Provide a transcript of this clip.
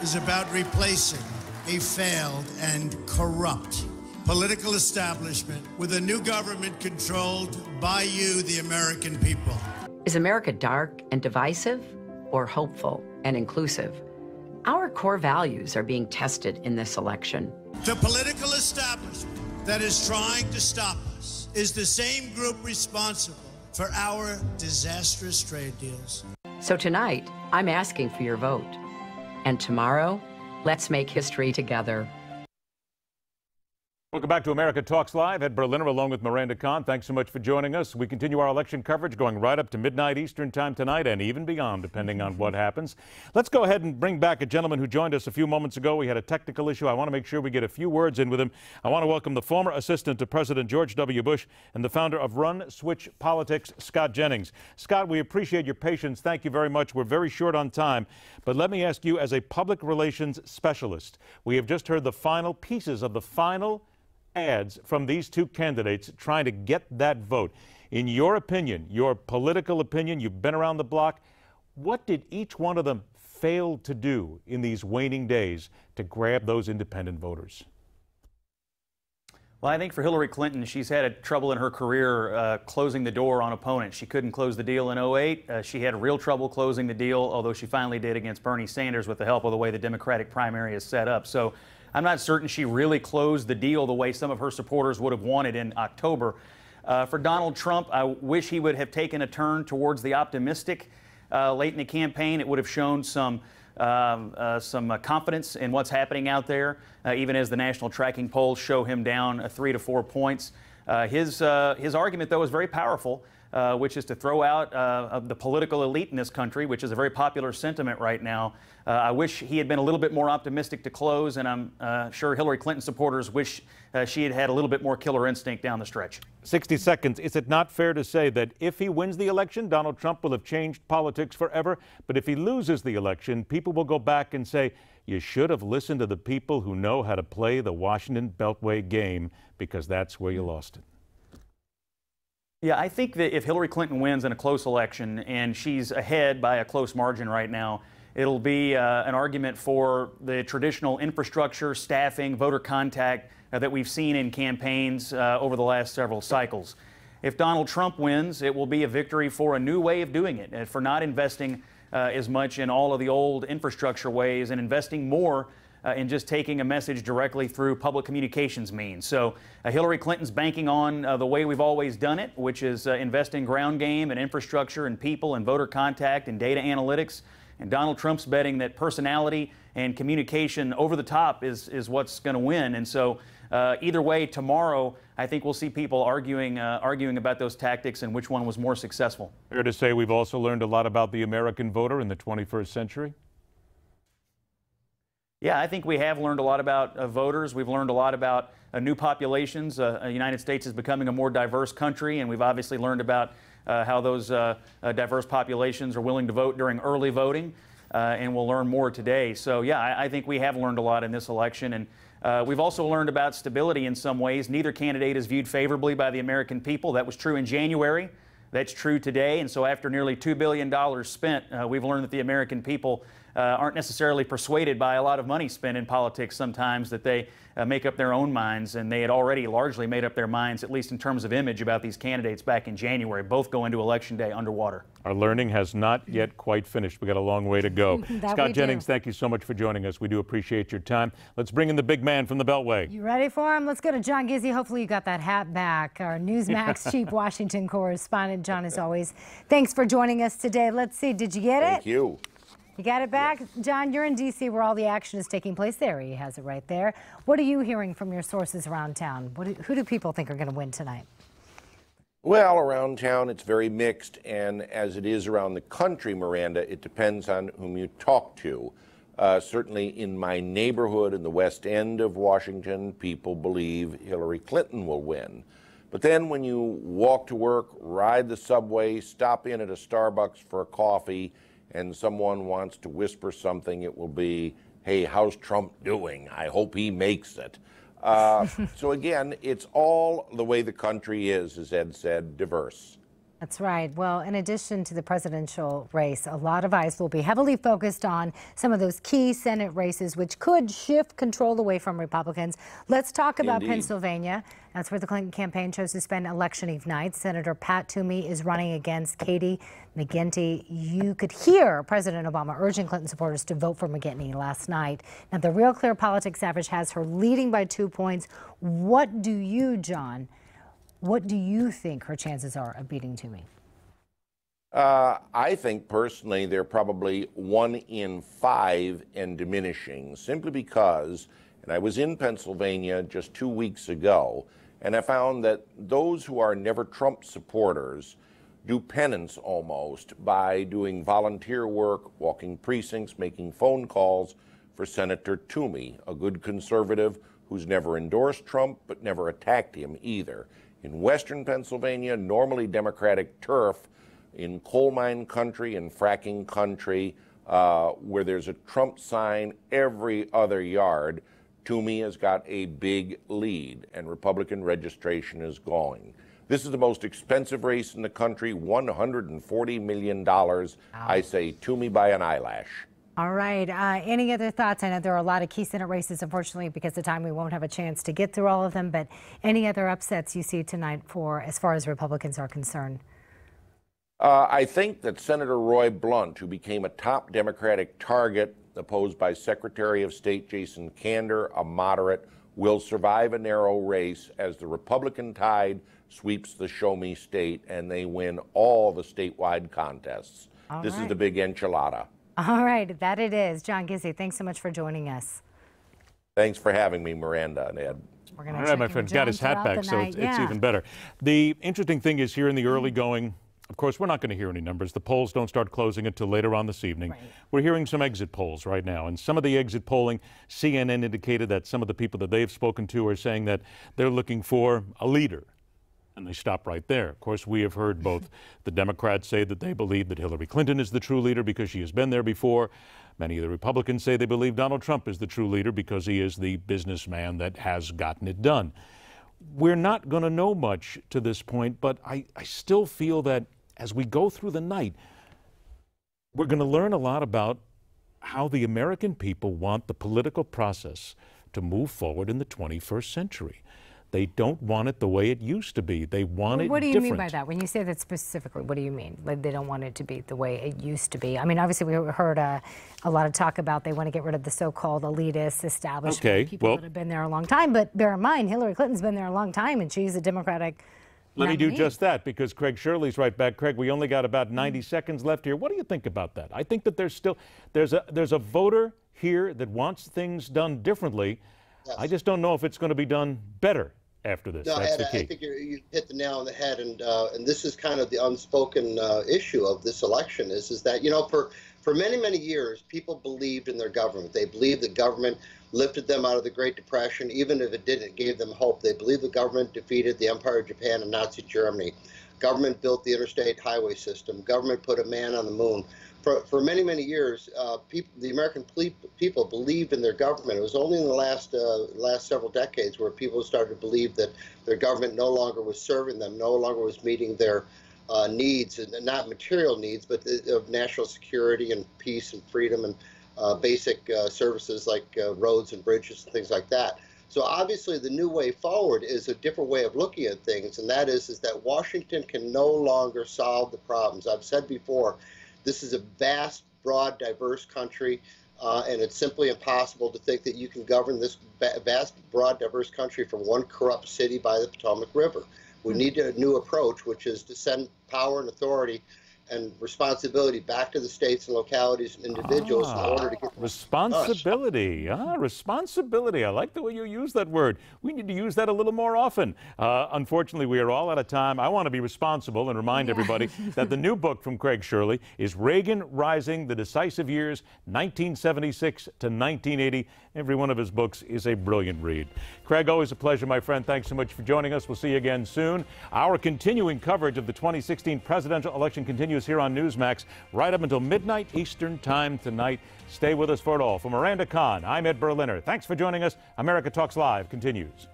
is about replacing a failed and corrupt political establishment with a new government controlled by you, the American people. Is America dark and divisive, or hopeful and inclusive? Our core values are being tested in this election. The political establishment that is trying to stop us is the same group responsible for our disastrous trade deals. So tonight, I'm asking for your vote. And tomorrow, let's make history together. Welcome back to America Talks Live. Ed Berliner along with Miranda Kahn. Thanks so much for joining us. We continue our election coverage going right up to midnight Eastern time tonight and even beyond, depending on what happens. Let's go ahead and bring back a gentleman who joined us a few moments ago. We had a technical issue. I want to make sure we get a few words in with him. I want to welcome the former assistant to President George W. Bush and the founder of Run Switch Politics, Scott Jennings. Scott, we appreciate your patience. Thank you very much. We're very short on time. But let me ask you, as a public relations specialist, we have just heard the final pieces of the final ads from these two candidates trying to get that vote. In your opinion, your political opinion, you've been around the block, what did each one of them fail to do in these waning days to grab those independent voters? Well, I think for Hillary Clinton, she's had trouble in her career closing the door on opponents. She couldn't close the deal in '08. She had real trouble closing the deal, although she finally did against Bernie Sanders with the help of the way the Democratic primary is set up. So I'm not certain she really closed the deal the way some of her supporters would have wanted in October. For Donald Trump, I wish he would have taken a turn towards the optimistic late in the campaign. It would have shown some confidence in what's happening out there, even as the national tracking polls show him down 3 to 4 points. His argument, though, is very powerful, which is to throw out the political elite in this country, which is a very popular sentiment right now. I wish he had been a little bit more optimistic to close, and I'm sure Hillary Clinton supporters wish she had had a little bit more killer instinct down the stretch. 60 seconds. Is it not fair to say that if he wins the election, Donald Trump will have changed politics forever? But if he loses the election, people will go back and say, you should have listened to the people who know how to play the Washington Beltway game, because that's where you lost it. Yeah, I think that if Hillary Clinton wins in a close election, and she's ahead by a close margin right now, it'll be an argument for the traditional infrastructure, staffing, voter contact that we've seen in campaigns over the last several cycles. If Donald Trump wins, it will be a victory for a new way of doing it, and for not investing as much in all of the old infrastructure ways and investing more in just taking a message directly through public communications means. So Hillary Clinton's banking on the way we've always done it, which is investing ground game and infrastructure and people and voter contact and data analytics. And Donald Trump's betting that personality and communication over the top is what's going to win. And so either way, tomorrow, I think we'll see people arguing about those tactics and which one was more successful. Fair to say we've also learned a lot about the American voter in the 21st century? Yeah, I think we have learned a lot about voters. We've learned a lot about new populations. The United States is becoming a more diverse country, and we've obviously learned about how those diverse populations are willing to vote during early voting, and we'll learn more today. So, yeah, I think we have learned a lot in this election, and we've also learned about stability in some ways. Neither candidate is viewed favorably by the American people. That was true in January. That's true today. And so after nearly $2 billion spent, we've learned that the American people aren't necessarily persuaded by a lot of money spent in politics sometimes, that they make up their own minds, and they had already largely made up their minds, at least in terms of image, about these candidates back in January. Both go into Election Day underwater. Our learning has not yet quite finished. We've got a long way to go. Scott Jennings, thank you so much for joining us. We do appreciate your time. Let's bring in the big man from the Beltway. You ready for him? Let's go to John Gizzi. Hopefully you got that hat back. Our Newsmax chief Washington correspondent. John, as always, thanks for joining us today. Let's see, did you get it? Thank you. You got it back? Yes. John, you're in D.C. where all the action is taking place. There, he has it right there. What are you hearing from your sources around town? Who do people think are going to win tonight? Well, around town, it's very mixed, and as it is around the country, Miranda, it depends on whom you talk to. Certainly in my neighborhood in the West End of Washington, people believe Hillary Clinton will win. But then when you walk to work, ride the subway, stop in at a Starbucks for a coffee, and someone wants to whisper something, it will be, hey, how's Trump doing? I hope he makes it. So again, it's all the way the country is, as Ed said, diverse. That's right. Well, in addition to the presidential race, a lot of eyes will be heavily focused on some of those key Senate races, which could shift control away from Republicans. Let's talk about Pennsylvania. That's where the Clinton campaign chose to spend election eve night. Senator Pat Toomey is running against Katie McGinty. You could hear President Obama urging Clinton supporters to vote for McGinty last night. Now, the Real Clear Politics average has her leading by 2 points. What do you, John, what do you think her chances are of beating Toomey? I think personally they're probably 1 in 5 and diminishing, simply because, and I was in Pennsylvania just 2 weeks ago, and I found that those who are never Trump supporters do penance almost by doing volunteer work, walking precincts, making phone calls for Senator Toomey, a good conservative who's never endorsed Trump but never attacked him either. In western Pennsylvania, normally Democratic turf, in coal mine country and fracking country, where there's a Trump sign every other yard, Toomey has got a big lead, and Republican registration is going. This is the most expensive race in the country, $140 million. Wow. I say Toomey by an eyelash. All right. Any other thoughts? I know there are a lot of key Senate races, unfortunately, because of time we won't have a chance to get through all of them. But any other upsets you see tonight for as far as Republicans are concerned? I think that Senator Roy Blunt, who became a top Democratic target, opposed by Secretary of State Jason Kander, a moderate, will survive a narrow race as the Republican tide sweeps the show me state and they win all the statewide contests. This is the big enchilada. All right, that it is. John Gizzi, thanks so much for joining us. Thanks for having me, Miranda and Ed. We're going All right, my friend, got his hat back, so it's even better. The interesting thing is here in the early going, of course, we're not going to hear any numbers. The polls don't start closing until later on this evening. Right. We're hearing some exit polls right now, and some of the exit polling, CNN indicated that some of the people that they've spoken to are saying that they're looking for a leader. And they stop right there. Of course, we have heard both the Democrats say that they believe that Hillary Clinton is the true leader because she has been there before. Many of the Republicans say they believe Donald Trump is the true leader because he is the businessman that has gotten it done. We're not going to know much to this point, but I still feel that as we go through the night, we're going to learn a lot about how the American people want the political process to move forward in the 21st century. They don't want it the way it used to be. They want it different. What do you mean by that? When you say that specifically, what do you mean? Like they don't want it to be the way it used to be? I mean, obviously, we heard a lot of talk about they want to get rid of the so-called elitist establishment, people that have been there a long time. But bear in mind, Hillary Clinton's been there a long time, and she's a Democratic Let me do just that, because Craig Shirley's right back. Craig, we only got about 90 seconds left here. What do you think about that? I think that there's a voter here that wants things done differently. Yes. I just don't know if it's going to be done better after this. No, That's Ed, the key. I think you hit the nail on the head, and this is kind of the unspoken issue of this election is that, you know, for many years, people believed in their government. They believed the government lifted them out of the Great Depression. Even if it didn't, it gave them hope. They believed the government defeated the Empire of Japan and Nazi Germany. Government built the interstate highway system. Government put a man on the moon. For many years, the American people believed in their government. It was only in the last several decades where people started to believe that their government no longer was serving them, no longer was meeting their needs, and not material needs, but of national security and peace and freedom and basic services like roads and bridges and things like that. So obviously the new way forward is a different way of looking at things, and that is that Washington can no longer solve the problems. I've said before, this is a vast, broad, diverse country, and it's simply impossible to think that you can govern this vast, broad, diverse country from one corrupt city by the Potomac River. We need a new approach, which is to send power and authority and responsibility back to the states and localities and individuals in order to get responsibility. Responsibility. I like the way you use that word. We need to use that a little more often. Unfortunately, we are all out of time. I want to be responsible and remind everybody that the new book from Craig Shirley is Reagan Rising: The Decisive Years, 1976 to 1980. Every one of his books is a brilliant read. Craig, always a pleasure, my friend. Thanks so much for joining us. We'll see you again soon. Our continuing coverage of the 2016 presidential election continues here on Newsmax right up until midnight Eastern Time tonight. Stay with us for it all. For Miranda Kahn, I'm Ed Berliner. Thanks for joining us. America Talks Live continues.